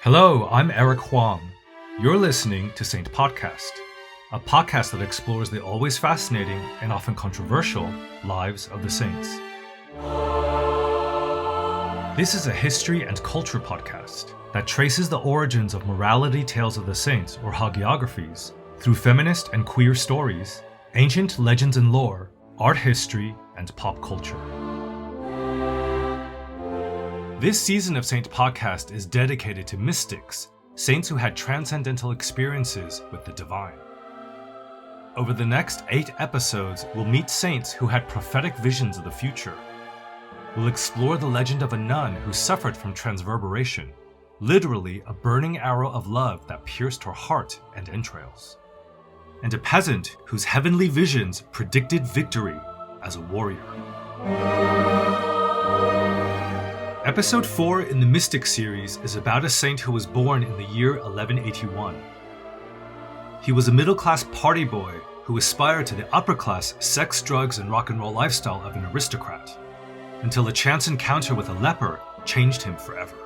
Hello, I'm Eric Huang. You're listening to Saint Podcast, a podcast that explores the always fascinating and often controversial lives of the saints. This is a history and culture podcast that traces the origins of morality tales of the saints, or hagiographies, through feminist and queer stories, ancient legends and lore, art history, and pop culture. This season of Saint Podcast is dedicated to mystics, saints who had transcendental experiences with the divine. Over the next 8 episodes, we'll meet saints who had prophetic visions of the future. We'll explore the legend of a nun who suffered from transverberation, literally a burning arrow of love that pierced her heart and entrails, and a peasant whose heavenly visions predicted victory as a warrior. Episode 4 in the Mystic series is about a saint who was born in the year 1181. He was a middle-class party boy who aspired to the upper-class sex, drugs, and rock and roll lifestyle of an aristocrat, until a chance encounter with a leper changed him forever.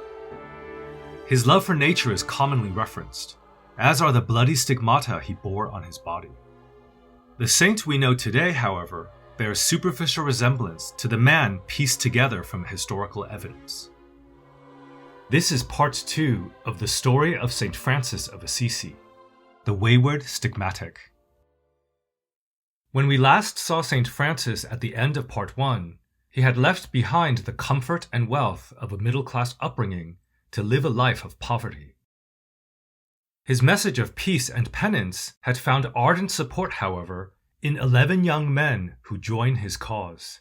His love for nature is commonly referenced, as are the bloody stigmata he bore on his body. The saint we know today, however, bears superficial resemblance to the man pieced together from historical evidence. This is part 2 of the story of St. Francis of Assisi, the Wayward Stigmatic. When we last saw St. Francis at the end of part 1, he had left behind the comfort and wealth of a middle-class upbringing to live a life of poverty. His message of peace and penance had found ardent support, however, in 11 young men who join his cause.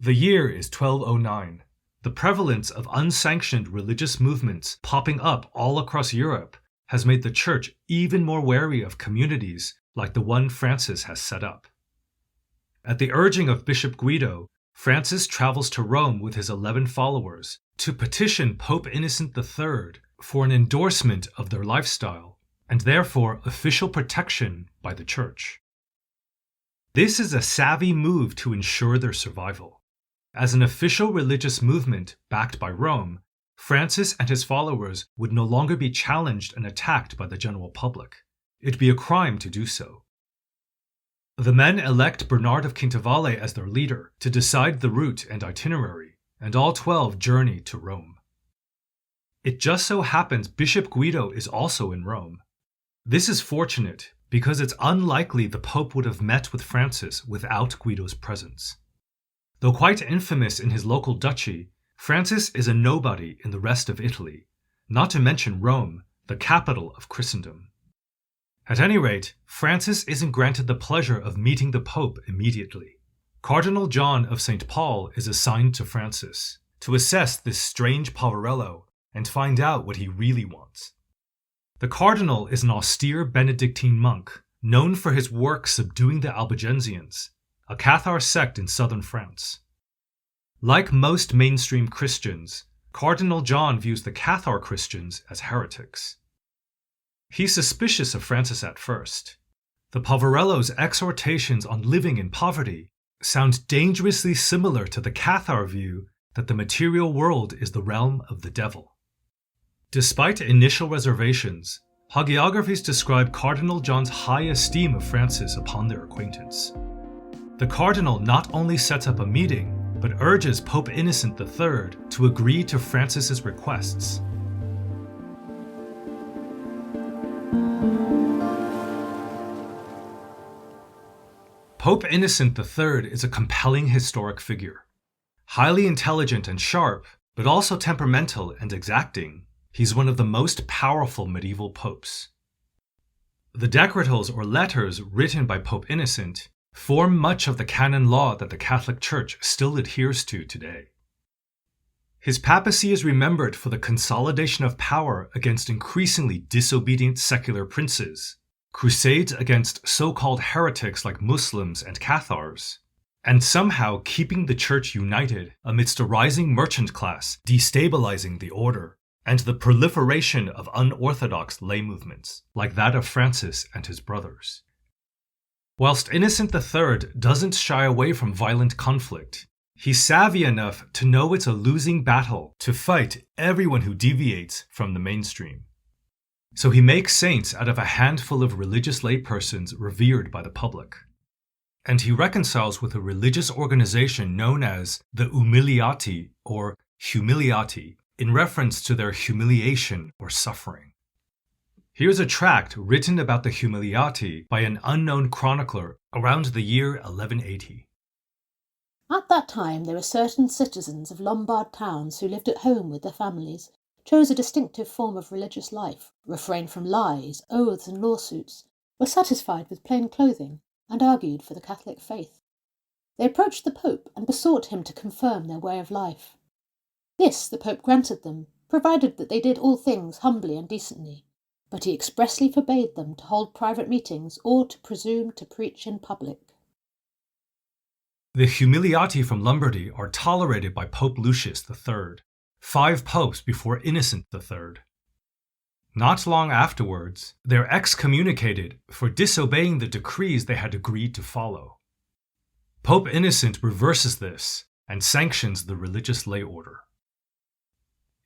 The year is 1209. The prevalence of unsanctioned religious movements popping up all across Europe has made the Church even more wary of communities like the one Francis has set up. At the urging of Bishop Guido, Francis travels to Rome with his 11 followers to petition Pope Innocent III for an endorsement of their lifestyle, and therefore official protection by the Church. This is a savvy move to ensure their survival. As an official religious movement backed by Rome, Francis and his followers would no longer be challenged and attacked by the general public. It'd be a crime to do so. The men elect Bernard of Quintavalle as their leader to decide the route and itinerary, and all 12 journey to Rome. It just so happens Bishop Guido is also in Rome. This is fortunate because it's unlikely the Pope would have met with Francis without Guido's presence. Though quite infamous in his local duchy, Francis is a nobody in the rest of Italy, not to mention Rome, the capital of Christendom. At any rate, Francis isn't granted the pleasure of meeting the Pope immediately. Cardinal John of St. Paul is assigned to Francis to assess this strange poverello and find out what he really wants. The cardinal is an austere Benedictine monk, known for his work subduing the Albigensians, a Cathar sect in southern France. Like most mainstream Christians, Cardinal John views the Cathar Christians as heretics. He's suspicious of Francis at first. The poverello's exhortations on living in poverty sound dangerously similar to the Cathar view that the material world is the realm of the devil. Despite initial reservations, hagiographies describe Cardinal John's high esteem of Francis upon their acquaintance. The cardinal not only sets up a meeting, but urges Pope Innocent III to agree to Francis's requests. Pope Innocent III is a compelling historic figure. Highly intelligent and sharp, but also temperamental and exacting, he's one of the most powerful medieval popes. The decretals or letters written by Pope Innocent form much of the canon law that the Catholic Church still adheres to today. His papacy is remembered for the consolidation of power against increasingly disobedient secular princes, crusades against so-called heretics like Muslims and Cathars, and somehow keeping the Church united amidst a rising merchant class destabilizing the order, and the proliferation of unorthodox lay movements, like that of Francis and his brothers. Whilst Innocent III doesn't shy away from violent conflict, He's savvy enough to know it's a losing battle to fight everyone who deviates from the mainstream. So he makes saints out of a handful of religious laypersons revered by the public. And he reconciles with a religious organization known as the Umiliati or Humiliati, in reference to their humiliation or suffering. Here's a tract written about the Humiliati by an unknown chronicler around the year 1180. At that time there were certain citizens of Lombard towns who lived at home with their families, chose a distinctive form of religious life, refrained from lies, oaths and lawsuits, were satisfied with plain clothing, and argued for the Catholic faith. They approached the Pope and besought him to confirm their way of life. This the Pope granted them, provided that they did all things humbly and decently, but he expressly forbade them to hold private meetings or to presume to preach in public. The Humiliati from Lombardy are tolerated by Pope Lucius III, 5 popes before Innocent III. Not long afterwards, they're excommunicated for disobeying the decrees they had agreed to follow. Pope Innocent reverses this and sanctions the religious lay order.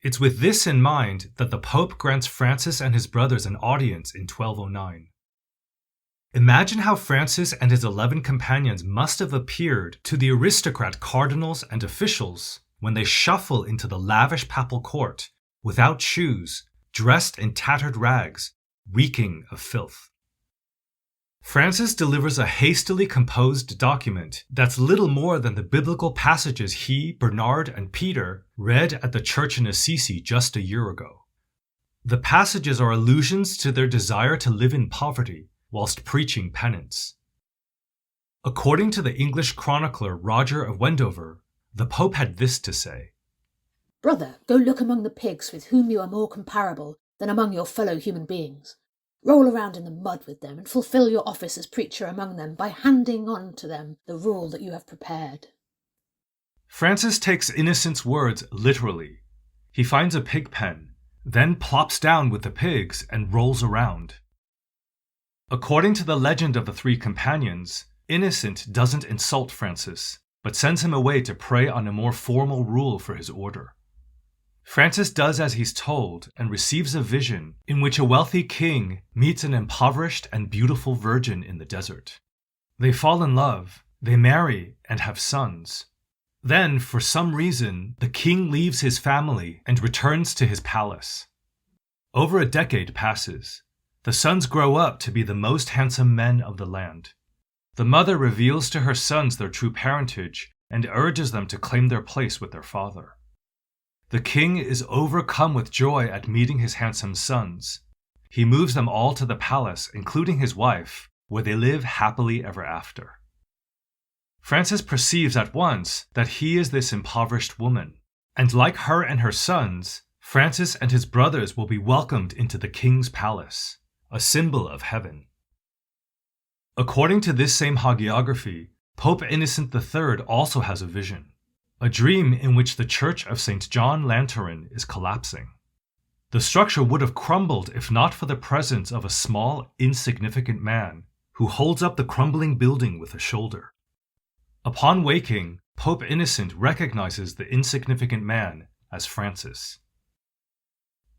It's with this in mind that the Pope grants Francis and his brothers an audience in 1209. Imagine how Francis and his 11 companions must have appeared to the aristocrat cardinals and officials when they shuffle into the lavish papal court without shoes, dressed in tattered rags, reeking of filth. Francis delivers a hastily composed document that's little more than the biblical passages he, Bernard, and Peter read at the church in Assisi just a year ago. The passages are allusions to their desire to live in poverty whilst preaching penance. According to the English chronicler Roger of Wendover, the Pope had this to say: "Brother, go look among the pigs with whom you are more comparable than among your fellow human beings. Roll around in the mud with them and fulfill your office as preacher among them by handing on to them the rule that you have prepared." Francis takes Innocent's words literally. He finds a pig pen, then plops down with the pigs and rolls around. According to the legend of the 3 companions, Innocent doesn't insult Francis, but sends him away to pray on a more formal rule for his order. Francis does as he's told and receives a vision in which a wealthy king meets an impoverished and beautiful virgin in the desert. They fall in love, they marry, and have sons. Then, for some reason, the king leaves his family and returns to his palace. Over a decade passes. The sons grow up to be the most handsome men of the land. The mother reveals to her sons their true parentage and urges them to claim their place with their father. The king is overcome with joy at meeting his handsome sons. He moves them all to the palace, including his wife, where they live happily ever after. Francis perceives at once that he is this impoverished woman, and like her and her sons, Francis and his brothers will be welcomed into the king's palace, a symbol of heaven. According to this same hagiography, Pope Innocent III also has a vision. A dream in which the Church of St. John Lateran is collapsing. The structure would have crumbled if not for the presence of a small, insignificant man who holds up the crumbling building with a shoulder. Upon waking, Pope Innocent recognizes the insignificant man as Francis.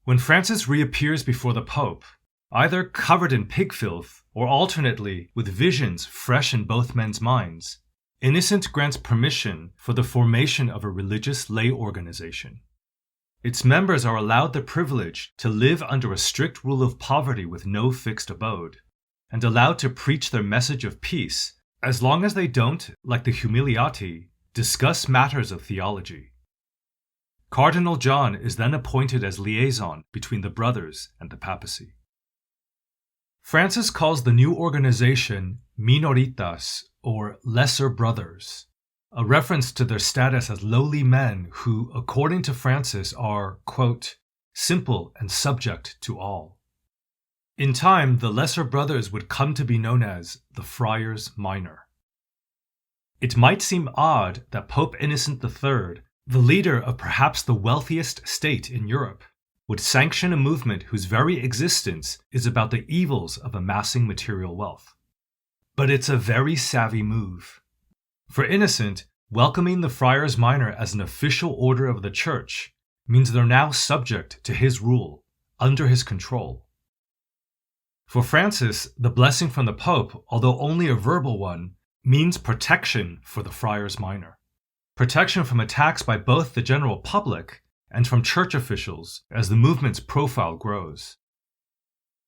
When Francis reappears before the Pope, either covered in pig filth or alternately with visions fresh in both men's minds, Innocent grants permission for the formation of a religious lay organization. Its members are allowed the privilege to live under a strict rule of poverty with no fixed abode, and allowed to preach their message of peace as long as they don't, like the Humiliati, discuss matters of theology. Cardinal John is then appointed as liaison between the brothers and the papacy. Francis calls the new organization minoritas, or lesser brothers, a reference to their status as lowly men who, according to Francis, are, quote, simple and subject to all. In time, the lesser brothers would come to be known as the Friars Minor. It might seem odd that Pope Innocent III, the leader of perhaps the wealthiest state in Europe, would sanction a movement whose very existence is about the evils of amassing material wealth. But it's a very savvy move. For Innocent, welcoming the friars minor as an official order of the church means they're now subject to his rule, under his control. For Francis, the blessing from the Pope, although only a verbal one, means protection for the friars minor. Protection from attacks by both the general public and from church officials as the movement's profile grows.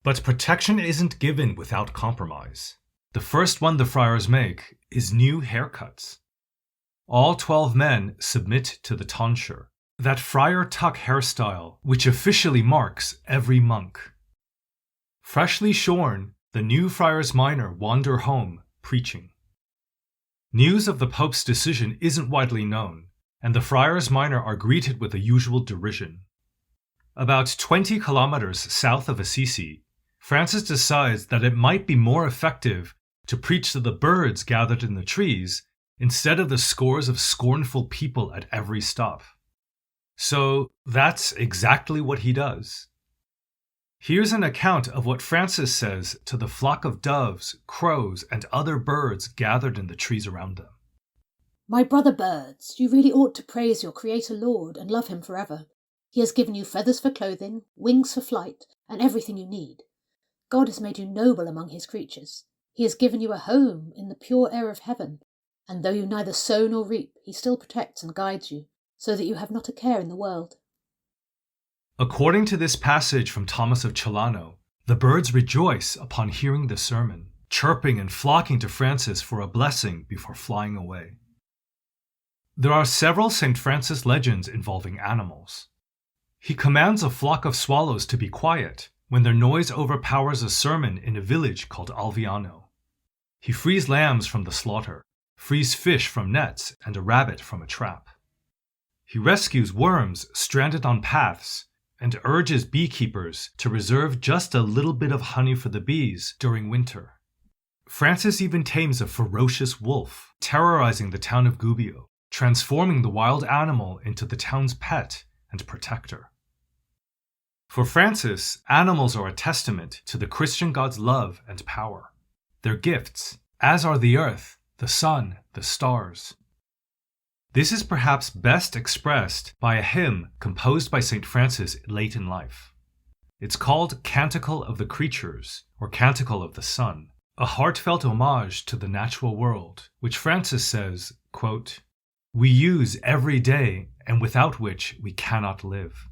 But protection isn't given without compromise. The first one the friars make is new haircuts. All 12 men submit to the tonsure, that friar tuck hairstyle which officially marks every monk. Freshly shorn, the new friars minor wander home preaching. News of the Pope's decision isn't widely known, and the friars minor are greeted with the usual derision. About 20 kilometers south of Assisi, Francis decides that it might be more effective to preach to the birds gathered in the trees instead of the scores of scornful people at every stop. So that's exactly what he does. Here's an account of what Francis says to the flock of doves, crows, and other birds gathered in the trees around them. My brother birds, you really ought to praise your Creator Lord and love him forever. He has given you feathers for clothing, wings for flight, and everything you need. God has made you noble among his creatures. He has given you a home in the pure air of heaven, and though you neither sow nor reap, he still protects and guides you, so that you have not a care in the world. According to this passage from Thomas of Celano, the birds rejoice upon hearing the sermon, chirping and flocking to Francis for a blessing before flying away. There are several St. Francis legends involving animals. He commands a flock of swallows to be quiet when their noise overpowers a sermon in a village called Alviano. He frees lambs from the slaughter, frees fish from nets, and a rabbit from a trap. He rescues worms stranded on paths and urges beekeepers to reserve just a little bit of honey for the bees during winter. Francis even tames a ferocious wolf, terrorizing the town of Gubbio, transforming the wild animal into the town's pet and protector. For Francis, animals are a testament to the Christian God's love and power. They're gifts, as are the earth, the sun, the stars. This is perhaps best expressed by a hymn composed by St. Francis late in life. It's called Canticle of the Creatures, or Canticle of the Sun, a heartfelt homage to the natural world, which Francis says, quote, "We use every day and without which we cannot live."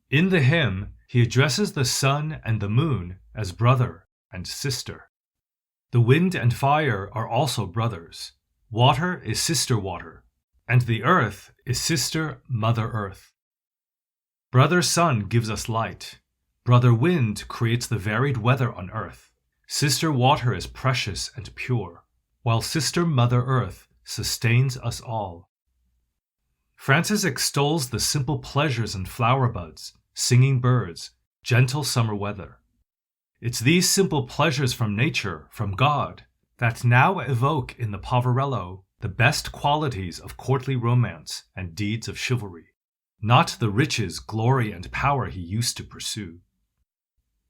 In the hymn, he addresses the sun and the moon as brother and sister. The wind and fire are also brothers. Water is sister water, and the earth is sister Mother Earth. Brother sun gives us light. Brother wind creates the varied weather on earth. Sister water is precious and pure, while sister Mother Earth sustains us all. Francis extols the simple pleasures in flower buds, singing birds, gentle summer weather. It's these simple pleasures from nature, from God, that now evoke in the Poverello the best qualities of courtly romance and deeds of chivalry, not the riches, glory, and power he used to pursue.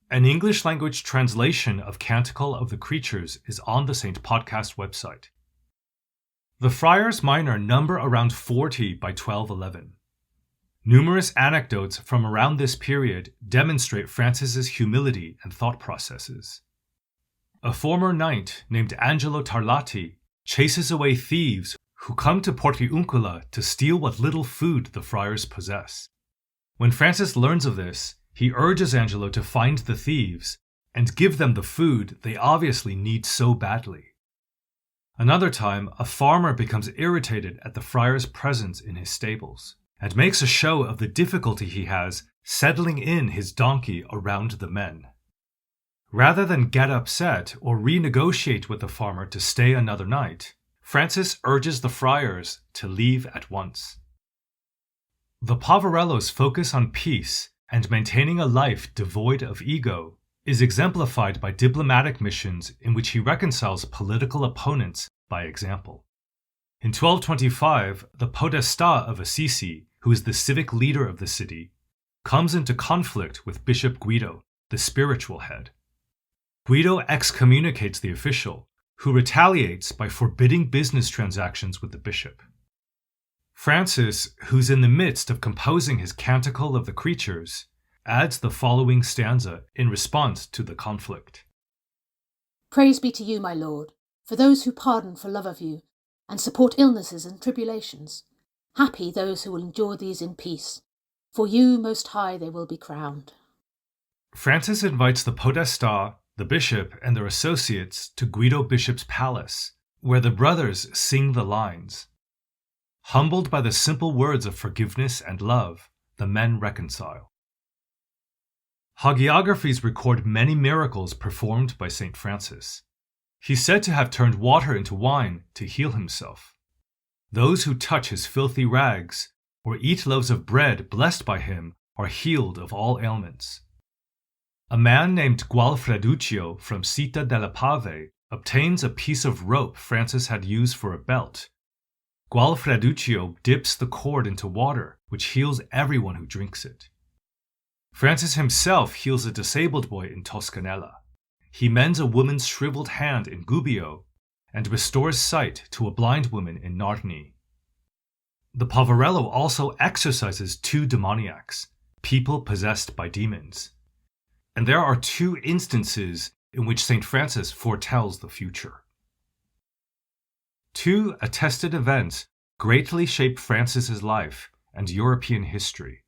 An English-language translation of Canticle of the Creatures is on the Saint Podcast website. The Friars Minor number around 40 by 1211. Numerous anecdotes from around this period demonstrate Francis's humility and thought processes. A former knight named Angelo Tarlati chases away thieves who come to Portiuncula to steal what little food the friars possess. When Francis learns of this, he urges Angelo to find the thieves and give them the food they obviously need so badly. Another time, a farmer becomes irritated at the friars' presence in his stables and makes a show of the difficulty he has settling in his donkey around the men. Rather than get upset or renegotiate with the farmer to stay another night, Francis urges the friars to leave at once. The Poverello's focus on peace and maintaining a life devoid of ego is exemplified by diplomatic missions in which he reconciles political opponents by example. In 1225, the Podestà of Assisi, who is the civic leader of the city, comes into conflict with Bishop Guido, the spiritual head. Guido excommunicates the official, who retaliates by forbidding business transactions with the bishop. Francis, who's in the midst of composing his Canticle of the Creatures, adds the following stanza in response to the conflict. Praise be to you, my Lord, for those who pardon for love of you, and support illnesses and tribulations. Happy those who will endure these in peace. For you, Most High, they will be crowned. Francis invites the podestà, the bishop, and their associates to Guido Bishop's palace, where the brothers sing the lines. Humbled by the simple words of forgiveness and love, the men reconcile. Hagiographies record many miracles performed by St. Francis. He's said to have turned water into wine to heal himself. Those who touch his filthy rags or eat loaves of bread blessed by him are healed of all ailments. A man named Gualfreduccio from Città della Pave obtains a piece of rope Francis had used for a belt. Gualfreduccio dips the cord into water, which heals everyone who drinks it. Francis himself heals a disabled boy in Toscanella. He mends a woman's shriveled hand in Gubbio and restores sight to a blind woman in Narni. The Poverello also exorcises 2 demoniacs, people possessed by demons. And there are 2 instances in which St. Francis foretells the future. 2 attested events greatly shape Francis's life and European history.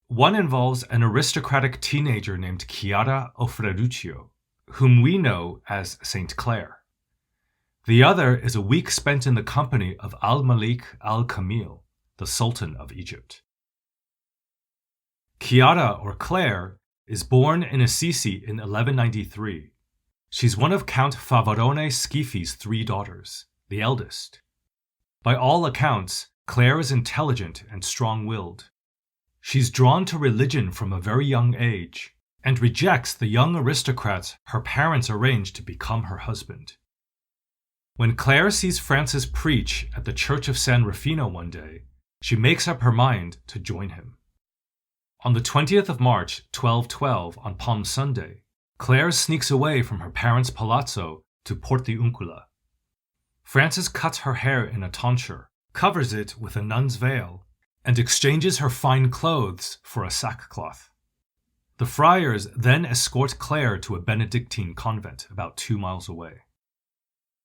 One involves an aristocratic teenager named Chiara Ofreduccio, whom we know as St. Clare. The other is a week spent in the company of al-Malik al-Kamil, the Sultan of Egypt. Chiara, or Clare, is born in Assisi in 1193. She's one of Count Favarone Schifi's 3 daughters, the eldest. By all accounts, Clare is intelligent and strong-willed. She's drawn to religion from a very young age and rejects the young aristocrats her parents arranged to become her husband. When Clare sees Francis preach at the Church of San Rufino one day, she makes up her mind to join him. On the 20th of March, 1212, on Palm Sunday, Clare sneaks away from her parents' palazzo to Portiuncula. Francis cuts her hair in a tonsure, covers it with a nun's veil, and exchanges her fine clothes for a sackcloth. The friars then escort Clare to a Benedictine convent about 2 miles away.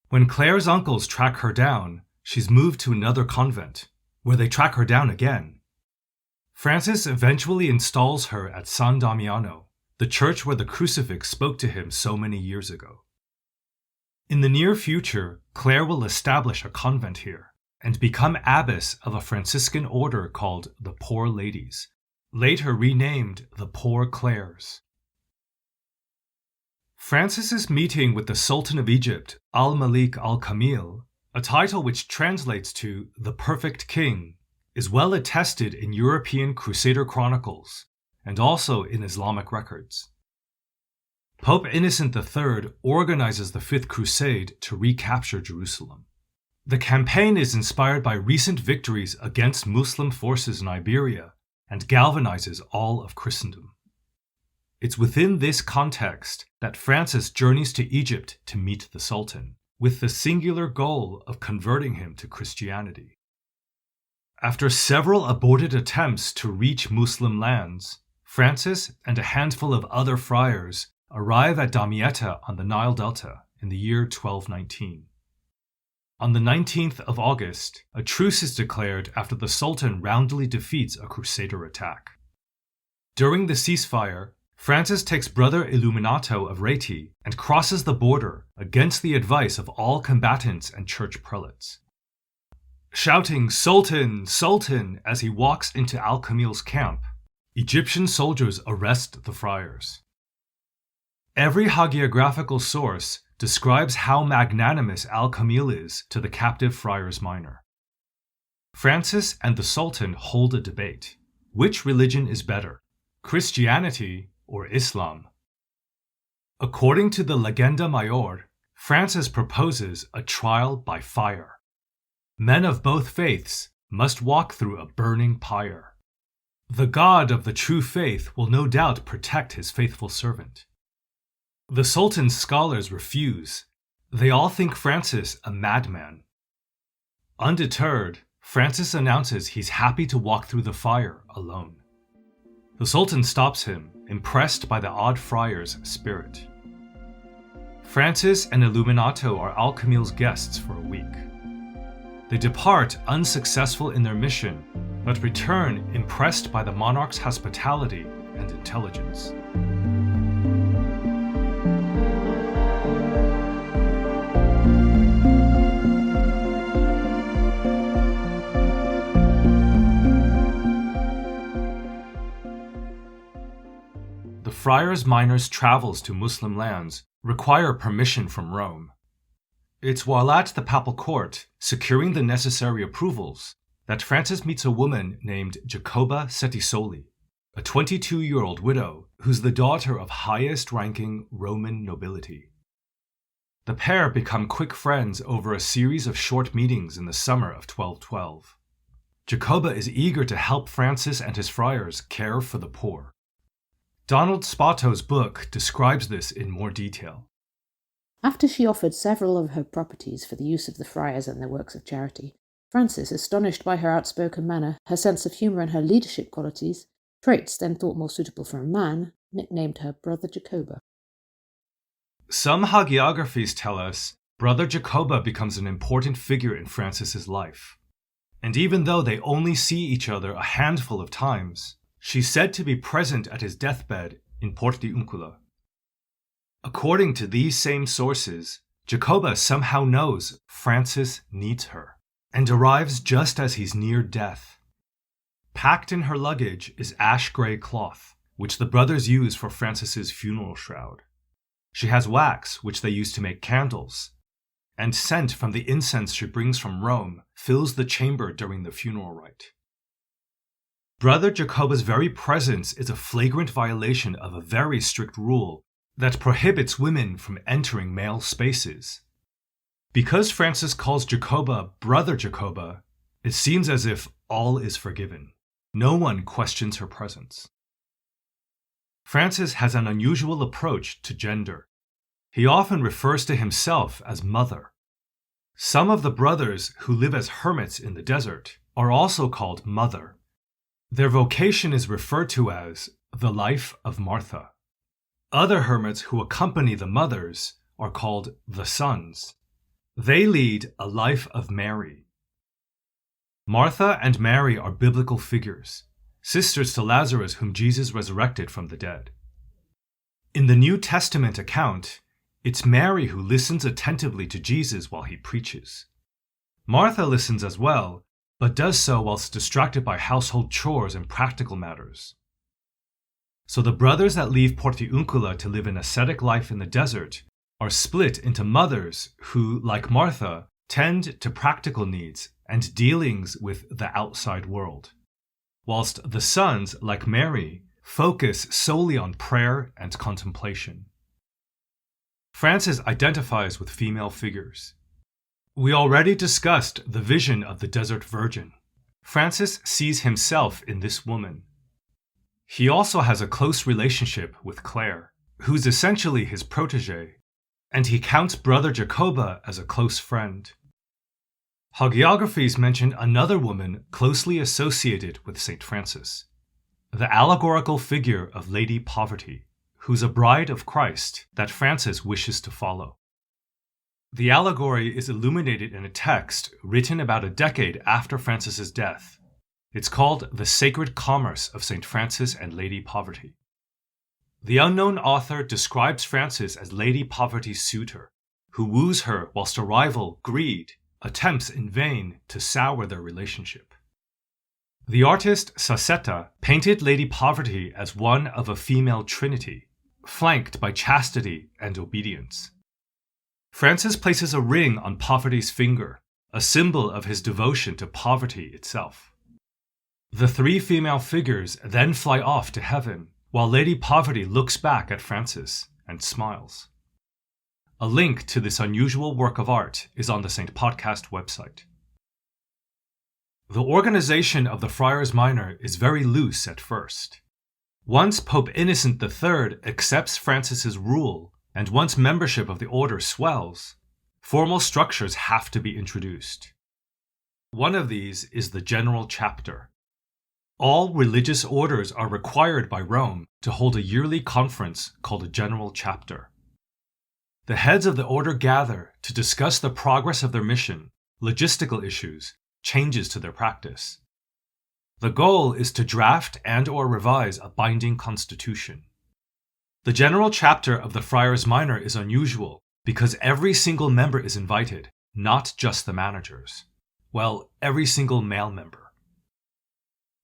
When Clare's uncles track her down, she's moved to another convent, where they track her down again. Francis eventually installs her at San Damiano, the church where the crucifix spoke to him so many years ago. In the near future, Clare will establish a convent here and become abbess of a Franciscan order called the Poor Ladies, later renamed the Poor Clares. Francis's meeting with the Sultan of Egypt, al-Malik al-Kamil, a title which translates to the Perfect King, is well attested in European Crusader chronicles and also in Islamic records. Pope Innocent III organizes the Fifth Crusade to recapture Jerusalem. The campaign is inspired by recent victories against Muslim forces in Iberia and galvanizes all of Christendom. It's within this context that Francis journeys to Egypt to meet the Sultan, with the singular goal of converting him to Christianity. After several aborted attempts to reach Muslim lands, Francis and a handful of other friars arrive at Damietta on the Nile Delta in the year 1219. On the 19th of August, a truce is declared after the Sultan roundly defeats a Crusader attack. During the ceasefire, Francis takes Brother Illuminato of Reti and crosses the border against the advice of all combatants and church prelates. Shouting "Sultan, Sultan" as he walks into Al-Kamil's camp, Egyptian soldiers arrest the friars. Every hagiographical source describes how magnanimous Al-Kamil is to the captive friars minor. Francis and the Sultan hold a debate. Which religion is better, Christianity or Islam? According to the Legenda Mayor, Francis proposes a trial by fire. Men of both faiths must walk through a burning pyre. The God of the true faith will no doubt protect his faithful servant. The Sultan's scholars refuse, They all think Francis a madman. Undeterred, Francis announces he's happy to walk through the fire alone. The Sultan stops him, impressed by the odd friar's spirit. Francis and Illuminato are Al-Kamil's guests for a week. They depart unsuccessful in their mission, but return impressed by the monarch's hospitality and intelligence. The Friars Minor's travels to Muslim lands require permission from Rome. It's while at the papal court, securing the necessary approvals, that Francis meets a woman named Jacoba Settisoli, a 22-year-old widow who's the daughter of highest-ranking Roman nobility. The pair become quick friends over a series of short meetings in the summer of 1212. Jacoba is eager to help Francis and his friars care for the poor. Donald Spato's book describes this in more detail. After she offered several of her properties for the use of the friars and their works of charity, Francis, astonished by her outspoken manner, her sense of humour and her leadership qualities, traits then thought more suitable for a man, nicknamed her Brother Jacoba. Some hagiographies tell us Brother Jacoba becomes an important figure in Francis's life. And even though they only see each other a handful of times, she's said to be present at his deathbed in Portiuncula. According to these same sources, Jacoba somehow knows Francis needs her, and arrives just as he's near death. Packed in her luggage is ash-gray cloth, which the brothers use for Francis's funeral shroud. She has wax, which they use to make candles, and scent from the incense she brings from Rome fills the chamber during the funeral rite. Brother Jacoba's very presence is a flagrant violation of a very strict rule that prohibits women from entering male spaces. Because Francis calls Jacoba Brother Jacoba, it seems as if all is forgiven. No one questions her presence. Francis has an unusual approach to gender. He often refers to himself as mother. Some of the brothers who live as hermits in the desert are also called mother. Their vocation is referred to as the life of Martha. Other hermits who accompany the mothers are called the sons. They lead a life of Mary. Martha and Mary are biblical figures, sisters to Lazarus whom Jesus resurrected from the dead. In the New Testament account, it's Mary who listens attentively to Jesus while he preaches. Martha listens as well, but does so whilst distracted by household chores and practical matters. So the brothers that leave Portiuncula to live an ascetic life in the desert are split into mothers who, like Martha, tend to practical needs and dealings with the outside world, whilst the sons, like Mary, focus solely on prayer and contemplation. Francis identifies with female figures. We already discussed the vision of the Desert Virgin. Francis sees himself in this woman. He also has a close relationship with Claire, who's essentially his protégé, and he counts Brother Jacoba as a close friend. Hagiographies mention another woman closely associated with St. Francis, the allegorical figure of Lady Poverty, who's a bride of Christ that Francis wishes to follow. The allegory is illuminated in a text written about a decade after Francis's death. It's called The Sacred Commerce of St. Francis and Lady Poverty. The unknown author describes Francis as Lady Poverty's suitor, who woos her whilst a rival, greed, attempts in vain to sour their relationship. The artist Sasetta painted Lady Poverty as one of a female trinity, flanked by chastity and obedience. Francis places a ring on Poverty's finger, a symbol of his devotion to poverty itself. The three female figures then fly off to heaven, while Lady Poverty looks back at Francis and smiles. A link to this unusual work of art is on the St. Podcast website. The organization of the Friars Minor is very loose at first. Once Pope Innocent III accepts Francis's rule, and once membership of the order swells, formal structures have to be introduced. One of these is the general chapter. All religious orders are required by Rome to hold a yearly conference called a general chapter. The heads of the order gather to discuss the progress of their mission, logistical issues, changes to their practice. The goal is to draft and/or revise a binding constitution. The general chapter of the Friars Minor is unusual because every single member is invited, not just the managers. Well, every single male member.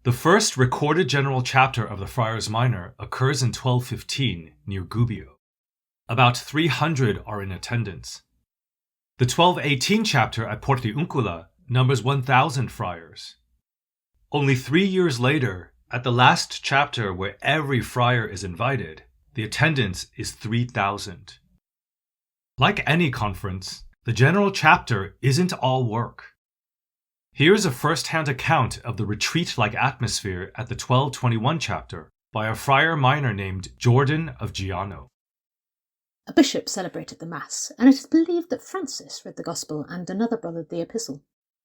The first recorded general chapter of the Friars Minor occurs in 1215 near Gubbio. About 300 are in attendance. The 1218 chapter at Portiuncula numbers 1,000 friars. Only 3 years later, at the last chapter where every friar is invited, the attendance is 3,000. Like any conference, the general chapter isn't all work. Here's a first-hand account of the retreat-like atmosphere at the 1221 chapter by a friar minor named Jordan of Giano. A bishop celebrated the Mass, and it is believed that Francis read the Gospel and another brother the Epistle.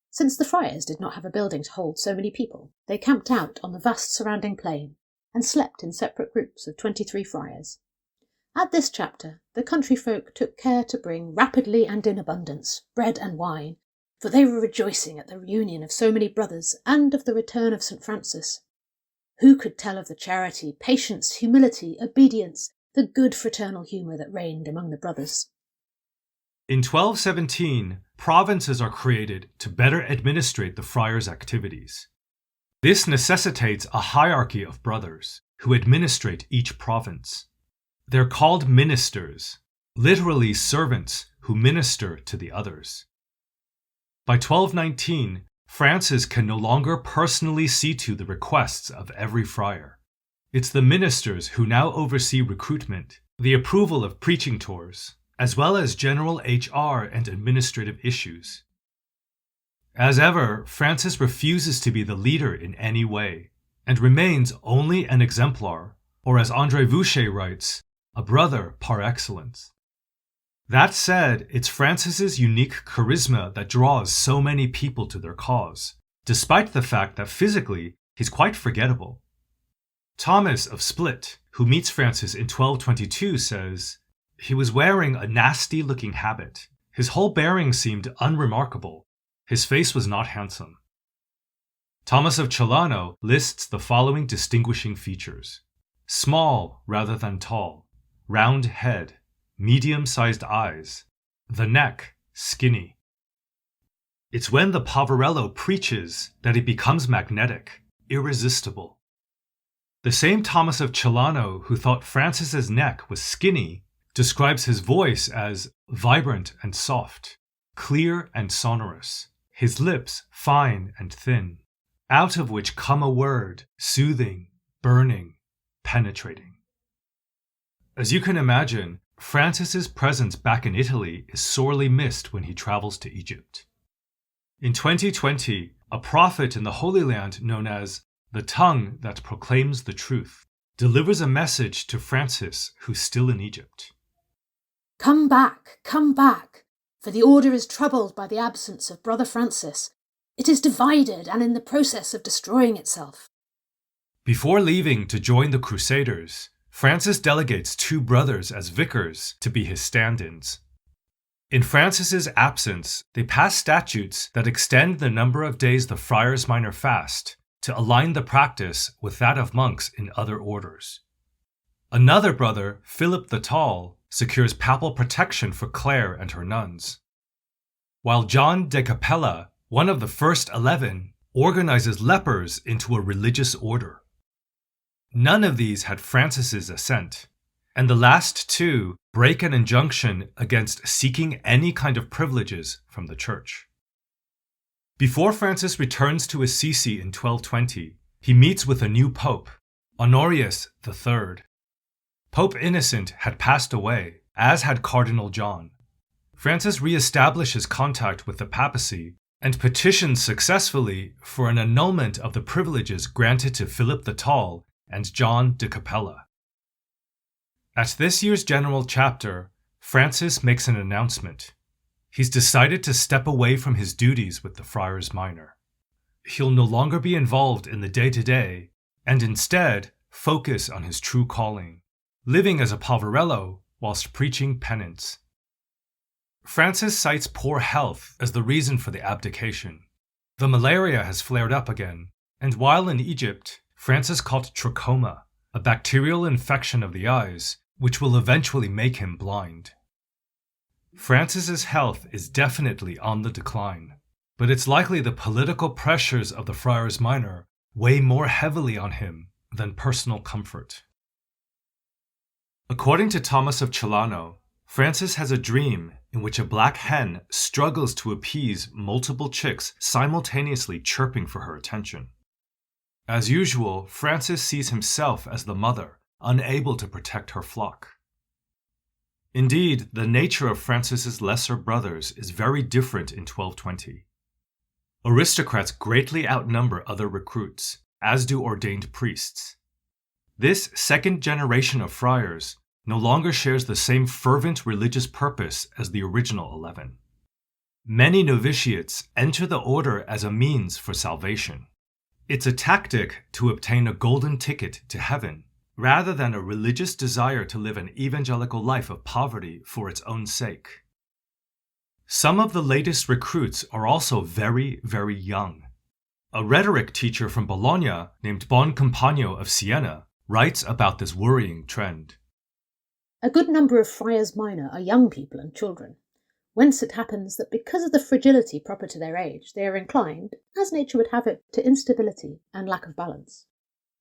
Since the friars did not have a building to hold so many people, they camped out on the vast surrounding plain and slept in separate groups of 23 friars. At this chapter, the country folk took care to bring rapidly and in abundance bread and wine, for they were rejoicing at the reunion of so many brothers and of the return of St. Francis. Who could tell of the charity, patience, humility, obedience, the good fraternal humour that reigned among the brothers? In 1217, provinces are created to better administrate the friars' activities. This necessitates a hierarchy of brothers who administrate each province. They're called ministers, literally servants who minister to the others. By 1219, Francis can no longer personally see to the requests of every friar. It's the ministers who now oversee recruitment, the approval of preaching tours, as well as general HR and administrative issues. As ever, Francis refuses to be the leader in any way, and remains only an exemplar, or as André Voucher writes, a brother par excellence. That said, it's Francis's unique charisma that draws so many people to their cause, despite the fact that physically he's quite forgettable. Thomas of Split, who meets Francis in 1222, says, "He was wearing a nasty-looking habit. His whole bearing seemed unremarkable. His face was not handsome." Thomas of Celano lists the following distinguishing features: small rather than tall, round head, medium-sized eyes, the neck skinny. It's when the Poverello preaches that he becomes magnetic, irresistible. The same Thomas of Celano who thought Francis's neck was skinny describes his voice as vibrant and soft, clear and sonorous, his lips fine and thin, out of which come a word, soothing, burning, penetrating. As you can imagine, Francis's presence back in Italy is sorely missed when he travels to Egypt. In 2020, a prophet in the Holy Land known as the tongue that proclaims the truth delivers a message to Francis, who's still in Egypt. Come back, for the order is troubled by the absence of Brother Francis. It is divided and in the process of destroying itself." Before leaving to join the Crusaders, Francis delegates 2 brothers as vicars to be his stand-ins. In Francis's absence, they pass statutes that extend the number of days the Friars Minor fast to align the practice with that of monks in other orders. Another brother, Philip the Tall, secures papal protection for Clare and her nuns, while John de Capella, one of the first 11, organizes lepers into a religious order. None of these had Francis's assent, and the last 2 break an injunction against seeking any kind of privileges from the church. Before Francis returns to Assisi in 1220, he meets with a new pope, Honorius III. Pope Innocent had passed away, as had Cardinal John. Francis re-establishes contact with the Papacy and petitions successfully for an annulment of the privileges granted to Philip the Tall and John de Capella. At this year's General Chapter, Francis makes an announcement. he's decided to step away from his duties with the Friars Minor. He'll no longer be involved in the day-to-day, and instead focus on his true calling, living as a poverello whilst preaching penance. Francis cites poor health as the reason for the abdication. The malaria has flared up again, and while in Egypt, Francis caught trachoma, a bacterial infection of the eyes, which will eventually make him blind. Francis's health is definitely on the decline, but it's likely the political pressures of the Friars Minor weigh more heavily on him than personal comfort. According to Thomas of Celano, Francis has a dream in which a black hen struggles to appease multiple chicks simultaneously chirping for her attention. As usual, Francis sees himself as the mother, unable to protect her flock. Indeed, the nature of Francis's lesser brothers is very different in 1220. Aristocrats greatly outnumber other recruits, as do ordained priests. This second generation of friars no longer shares the same fervent religious purpose as the original 11. Many novitiates enter the order as a means for salvation. It's a tactic to obtain a golden ticket to heaven, rather than a religious desire to live an evangelical life of poverty for its own sake. Some of the latest recruits are also very, very young. A rhetoric teacher from Bologna named Boncompagno of Siena writes about this worrying trend. A good number of friars minor are young people and children, whence it happens that because of the fragility proper to their age, they are inclined, as nature would have it, to instability and lack of balance.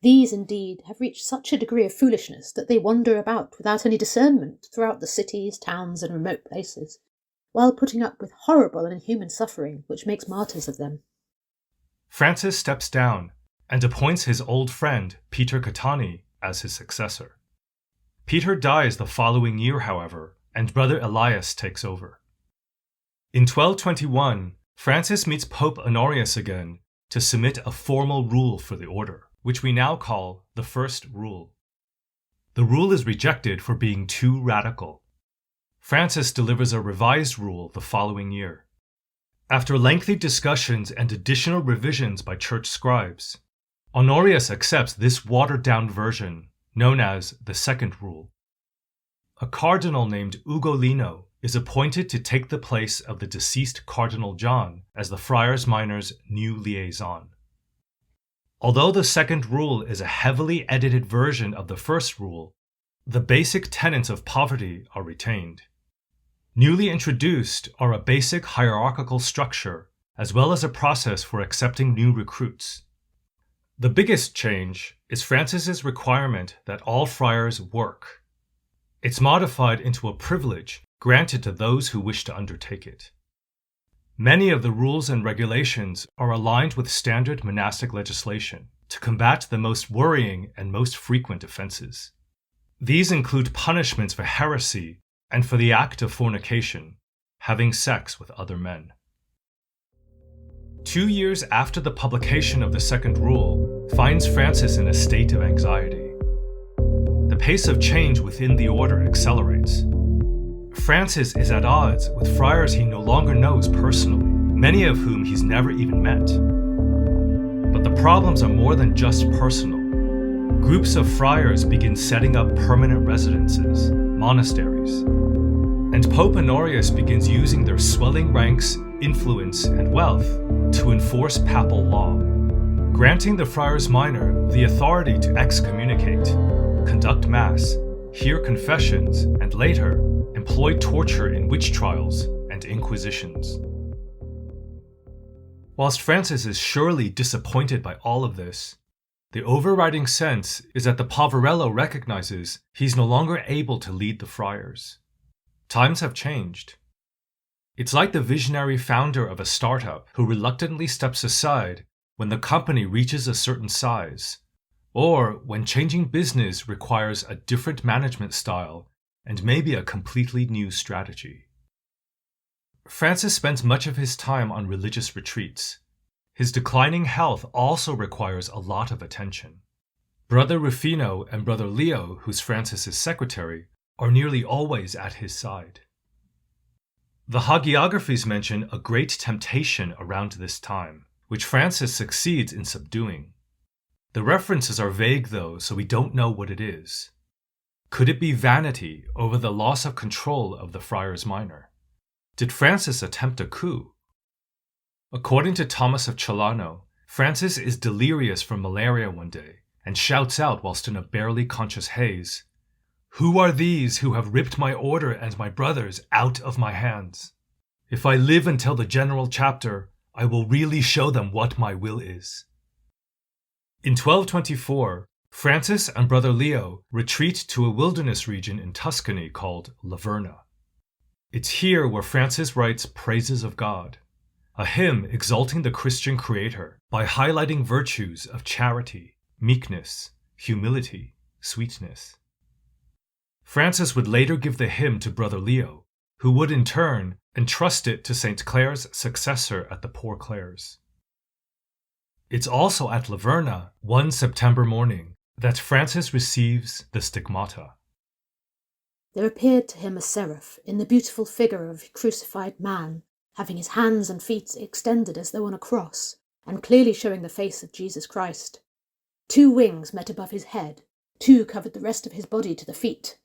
These, indeed, have reached such a degree of foolishness that they wander about without any discernment throughout the cities, towns, and remote places, while putting up with horrible and inhuman suffering which makes martyrs of them. Francis steps down and appoints his old friend, Peter Catani, as his successor. Peter dies the following year, however, and Brother Elias takes over. In 1221, Francis meets Pope Honorius again to submit a formal rule for the order, which we now call the First Rule. The rule is rejected for being too radical. Francis delivers a revised rule the following year. After lengthy discussions and additional revisions by church scribes, Honorius accepts this watered-down version, known as the Second Rule. A cardinal named Ugolino is appointed to take the place of the deceased Cardinal John as the Friars Minor's new liaison. Although the Second Rule is a heavily edited version of the First Rule, the basic tenets of poverty are retained. Newly introduced are a basic hierarchical structure, as well as a process for accepting new recruits. The biggest change is Francis's requirement that all friars work. It's modified into a privilege granted to those who wish to undertake it. Many of the rules and regulations are aligned with standard monastic legislation to combat the most worrying and most frequent offenses. These include punishments for heresy and for the act of fornication, having sex with other men. 2 years after the publication of the Second Rule finds Francis in a state of anxiety. The pace of change within the order accelerates. Francis is at odds with friars he no longer knows personally, many of whom he's never even met. But the problems are more than just personal. Groups of friars begin setting up permanent residences, monasteries. And Pope Honorius begins using their swelling ranks, influence, and wealth to enforce papal law, granting the Friars Minor the authority to excommunicate, conduct mass, hear confessions, and later employ torture in witch trials and inquisitions. Whilst Francis is surely disappointed by all of this, the overriding sense is that the Poverello recognizes he's no longer able to lead the friars. Times have changed. It's like the visionary founder of a startup who reluctantly steps aside when the company reaches a certain size, or when changing business requires a different management style and maybe a completely new strategy. Francis spends much of his time on religious retreats. His declining health also requires a lot of attention. Brother Rufino and Brother Leo, who's Francis's secretary, are nearly always at his side. The hagiographies mention a great temptation around this time, which Francis succeeds in subduing. The references are vague though, so we don't know what it is. Could it be vanity over the loss of control of the Friars Minor? Did Francis attempt a coup? According to Thomas of Celano, Francis is delirious from malaria one day and shouts out whilst in a barely conscious haze, "Who are these who have ripped my order and my brothers out of my hands? If I live until the general chapter, I will really show them what my will is." In 1224, Francis and Brother Leo retreat to a wilderness region in Tuscany called Laverna. It's here where Francis writes Praises of God, a hymn exalting the Christian Creator by highlighting virtues of charity, meekness, humility, sweetness. Francis would later give the hymn to Brother Leo, who would in turn entrust it to St. Clare's successor at the Poor Clares. It's also at Laverna, one September morning, that Francis receives the Stigmata. There appeared to him a seraph in the beautiful figure of a crucified man, having his hands and feet extended as though on a cross, and clearly showing the face of Jesus Christ. 2 wings met above his head, 2 covered the rest of his body to the feet,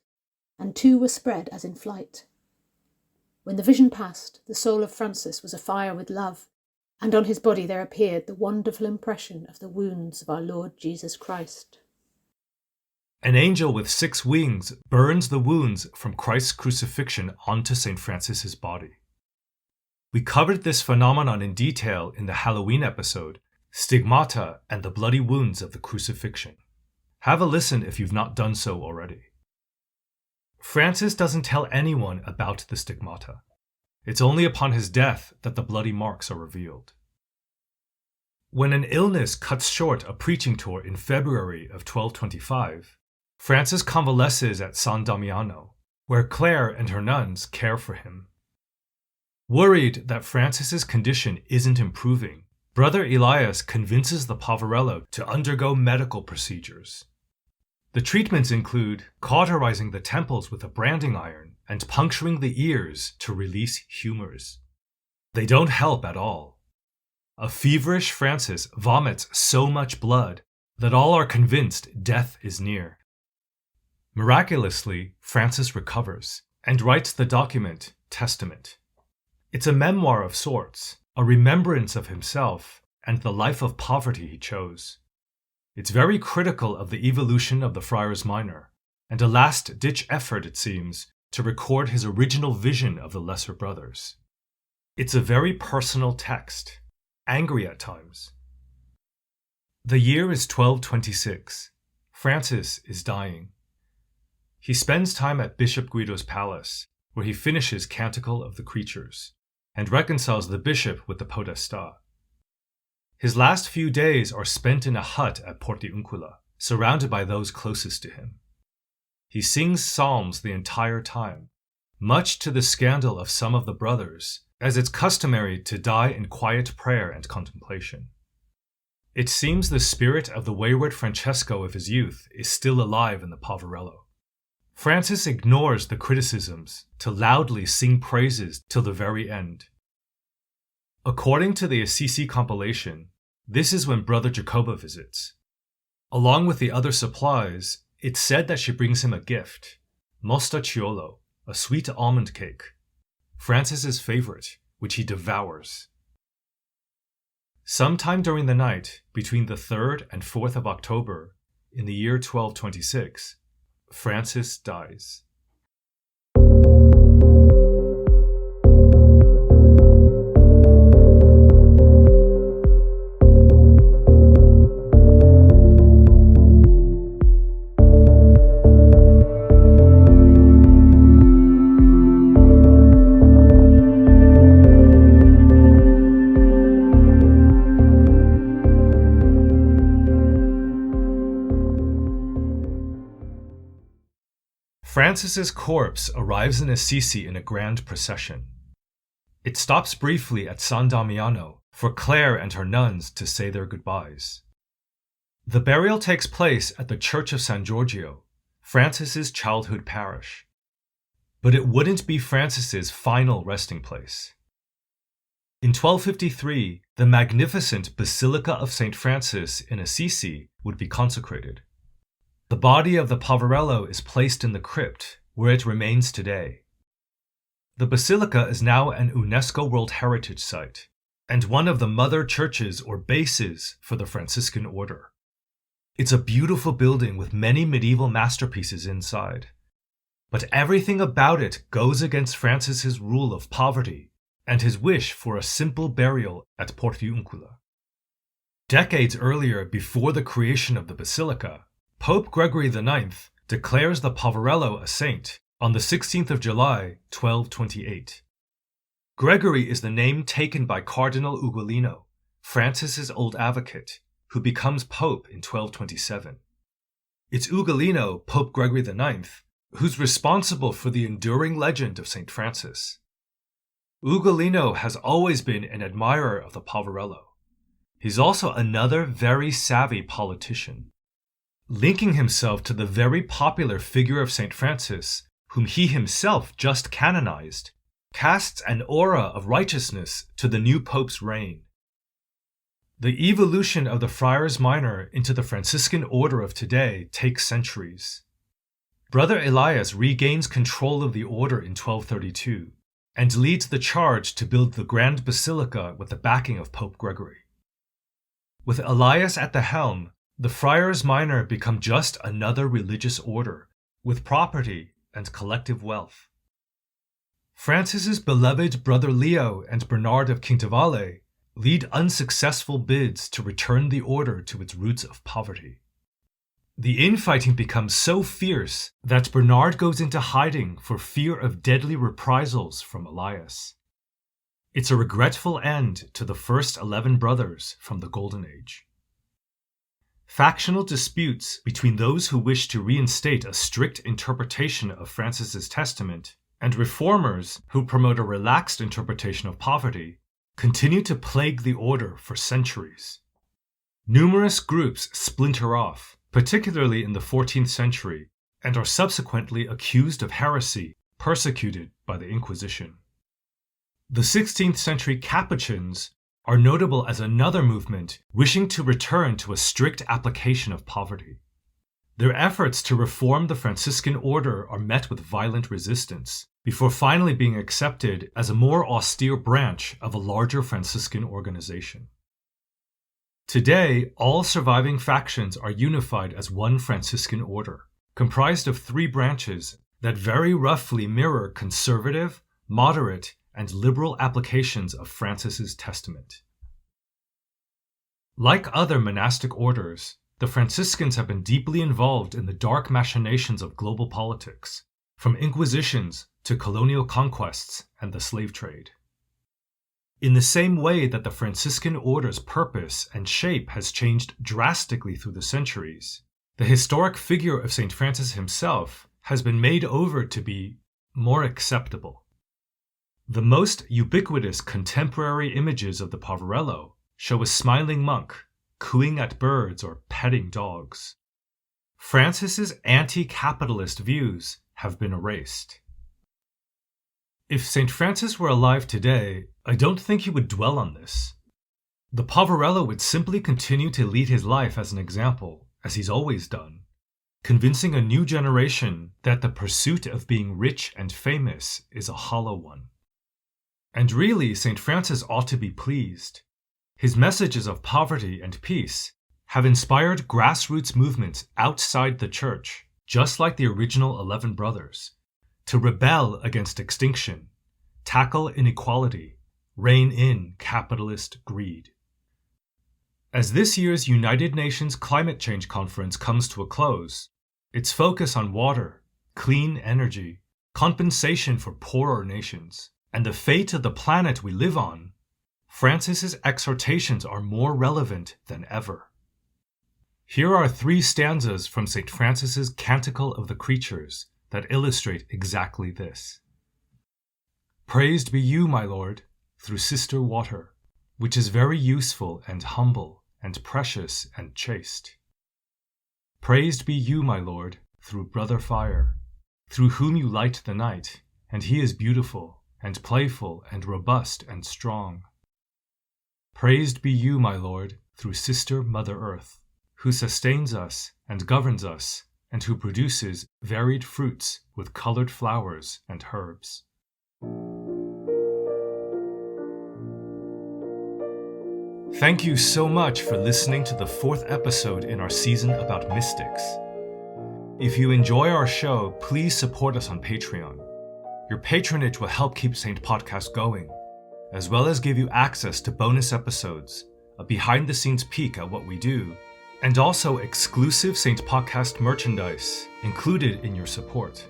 and 2 were spread as in flight. When the vision passed, the soul of Francis was afire with love, and on his body there appeared the wonderful impression of the wounds of our Lord Jesus Christ. An angel with 6 wings burns the wounds from Christ's crucifixion onto St. Francis's body. We covered this phenomenon in detail in the Halloween episode, Stigmata and the Bloody Wounds of the Crucifixion. Have a listen if you've not done so already. Francis doesn't tell anyone about the Stigmata. It's only upon his death that the bloody marks are revealed. When an illness cuts short a preaching tour in February of 1225, Francis convalesces at San Damiano, where Clare and her nuns care for him. Worried that Francis's condition isn't improving, Brother Elias convinces the Poverello to undergo medical procedures. The treatments include cauterizing the temples with a branding iron and puncturing the ears to release humors. They don't help at all. A feverish Francis vomits so much blood that all are convinced death is near. Miraculously, Francis recovers and writes the document Testament. It's a memoir of sorts, a remembrance of himself and the life of poverty he chose. It's very critical of the evolution of the Friars Minor, and a last-ditch effort, it seems, to record his original vision of the Lesser Brothers. It's a very personal text, angry at times. The year is 1226. Francis is dying. He spends time at Bishop Guido's palace, where he finishes Canticle of the Creatures, and reconciles the bishop with the podesta. His last few days are spent in a hut at Portiuncula, surrounded by those closest to him. He sings psalms the entire time, much to the scandal of some of the brothers, as it's customary to die in quiet prayer and contemplation. It seems the spirit of the wayward Francesco of his youth is still alive in the Poverello. Francis ignores the criticisms to loudly sing praises till the very end. According to the Assisi compilation, this is when Brother Jacoba visits. Along with the other supplies, it's said that she brings him a gift, mostacciolo, a sweet almond cake, Francis's favorite, which he devours. Sometime during the night, between the 3rd and 4th of October, in the year 1226, Francis dies. Francis's corpse arrives in Assisi in a grand procession. It stops briefly at San Damiano for Clare and her nuns to say their goodbyes. The burial takes place at the Church of San Giorgio, Francis's childhood parish. but it wouldn't be Francis's final resting place. In 1253, the magnificent Basilica of St. Francis in Assisi would be consecrated. The body of the Poverello is placed in the crypt, where it remains today. The basilica is now an UNESCO World Heritage Site, and one of the mother churches or bases for the Franciscan order. It's a beautiful building with many medieval masterpieces inside. But everything about it goes against Francis's rule of poverty and his wish for a simple burial at Portiuncula. Decades earlier, before the creation of the basilica, Pope Gregory IX declares the Poverello a saint on the 16th of July, 1228. Gregory is the name taken by Cardinal Ugolino, Francis's old advocate, who becomes pope in 1227. It's Ugolino, Pope Gregory IX, who's responsible for the enduring legend of St. Francis. Ugolino has always been an admirer of the Poverello. He's also another very savvy politician. Linking himself to the very popular figure of St. Francis, whom he himself just canonized, casts an aura of righteousness to the new pope's reign. The evolution of the Friars Minor into the Franciscan order of today takes centuries. Brother Elias regains control of the order in 1232 and leads the charge to build the Grand Basilica with the backing of Pope Gregory. With Elias at the helm, the Friars Minor become just another religious order with property and collective wealth. Francis's beloved brother Leo and Bernard of Quintavalle lead unsuccessful bids to return the order to its roots of poverty. The infighting becomes so fierce that Bernard goes into hiding for fear of deadly reprisals from Elias. It's a regretful end to the first 11 brothers from the Golden Age. Factional disputes between those who wish to reinstate a strict interpretation of Francis's testament and reformers who promote a relaxed interpretation of poverty continue to plague the order for centuries. Numerous groups splinter off, particularly in the 14th century, and are subsequently accused of heresy, persecuted by the Inquisition. The 16th century Capuchins are notable as another movement wishing to return to a strict application of poverty. Their efforts to reform the Franciscan order are met with violent resistance, before finally being accepted as a more austere branch of a larger Franciscan organization. Today, all surviving factions are unified as one Franciscan order, comprised of 3 branches that very roughly mirror conservative, moderate, and liberal applications of Francis's testament. Like other monastic orders, the Franciscans have been deeply involved in the dark machinations of global politics, from inquisitions to colonial conquests and the slave trade. In the same way that the Franciscan order's purpose and shape has changed drastically through the centuries, the historic figure of St. Francis himself has been made over to be more acceptable. The most ubiquitous contemporary images of the Poverello show a smiling monk cooing at birds or petting dogs. Francis's anti-capitalist views have been erased. If St. Francis were alive today, I don't think he would dwell on this. The Poverello would simply continue to lead his life as an example, as he's always done, convincing a new generation that the pursuit of being rich and famous is a hollow one. And really, St. Francis ought to be pleased. His messages of poverty and peace have inspired grassroots movements outside the church, just like the original 11 brothers, to rebel against extinction, tackle inequality, rein in capitalist greed. As this year's United Nations Climate Change Conference comes to a close, its focus on water, clean energy, compensation for poorer nations, and the fate of the planet we live on, Francis's exhortations are more relevant than ever. Here are 3 stanzas from St. Francis's Canticle of the Creatures that illustrate exactly this. Praised be you, my Lord, through sister water, which is very useful and humble and precious and chaste. Praised be you, my Lord, through brother fire, through whom you light the night, and he is beautiful, and playful, and robust, and strong. Praised be you, my Lord, through Sister Mother Earth, who sustains us and governs us, and who produces varied fruits with colored flowers and herbs. Thank you so much for listening to the 4th episode in our season about mystics. If you enjoy our show, please support us on Patreon. Your patronage will help keep Saint Podcast going, as well as give you access to bonus episodes, a behind-the-scenes peek at what we do, and also exclusive Saint Podcast merchandise included in your support.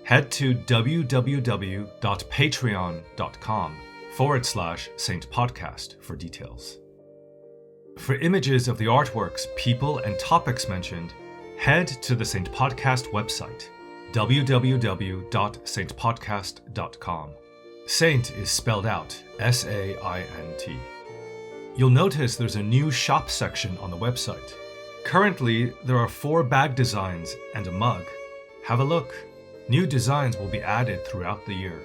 Head to www.patreon.com/Saint Podcast for details. For images of the artworks, people, and topics mentioned, head to the Saint Podcast website, www.saintpodcast.com. Saint is spelled out S-A-I-N-T. You'll notice there's a new shop section on the website. Currently, there are 4 bag designs and a mug. Have a look. New designs will be added throughout the year.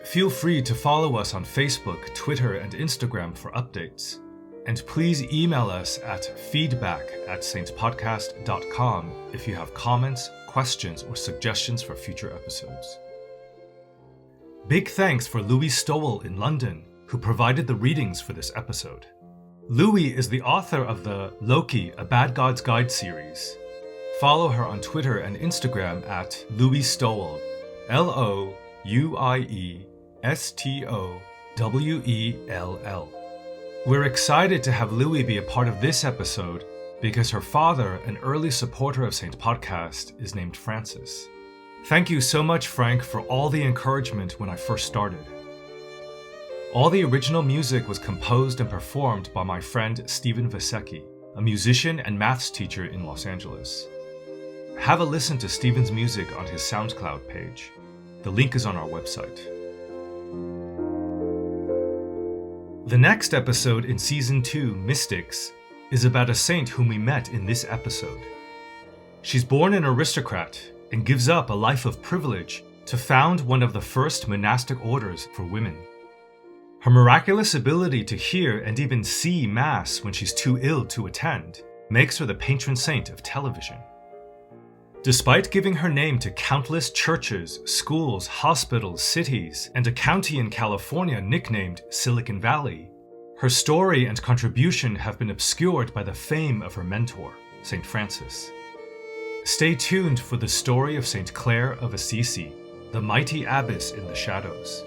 Feel free to follow us on Facebook, Twitter, and Instagram for updates. And please email us at feedback@saintpodcast.com if you have comments, questions, or suggestions for future episodes. Big thanks for Louis Stowell in London, who provided the readings for this episode. Louis is the author of the Loki, A Bad God's Guide series. Follow her on Twitter and Instagram at Louis Stowell, LOUIESTOWELL. We're excited to have Louis be a part of this episode because her father, an early supporter of Saint Podcast, is named Francis. Thank you so much, Frank, for all the encouragement when I first started. All the original music was composed and performed by my friend Stephen Vasecki, a musician and maths teacher in Los Angeles. Have a listen to Stephen's music on his SoundCloud page. The link is on our website. The next episode in Season 2, Mystics, is about a saint whom we met in this episode. She's born an aristocrat and gives up a life of privilege to found one of the first monastic orders for women. Her miraculous ability to hear and even see Mass when she's too ill to attend makes her the patron saint of television. Despite giving her name to countless churches, schools, hospitals, cities, and a county in California nicknamed Silicon Valley, her story and contribution have been obscured by the fame of her mentor, St. Francis. Stay tuned for the story of St. Clare of Assisi, the mighty abbess in the shadows.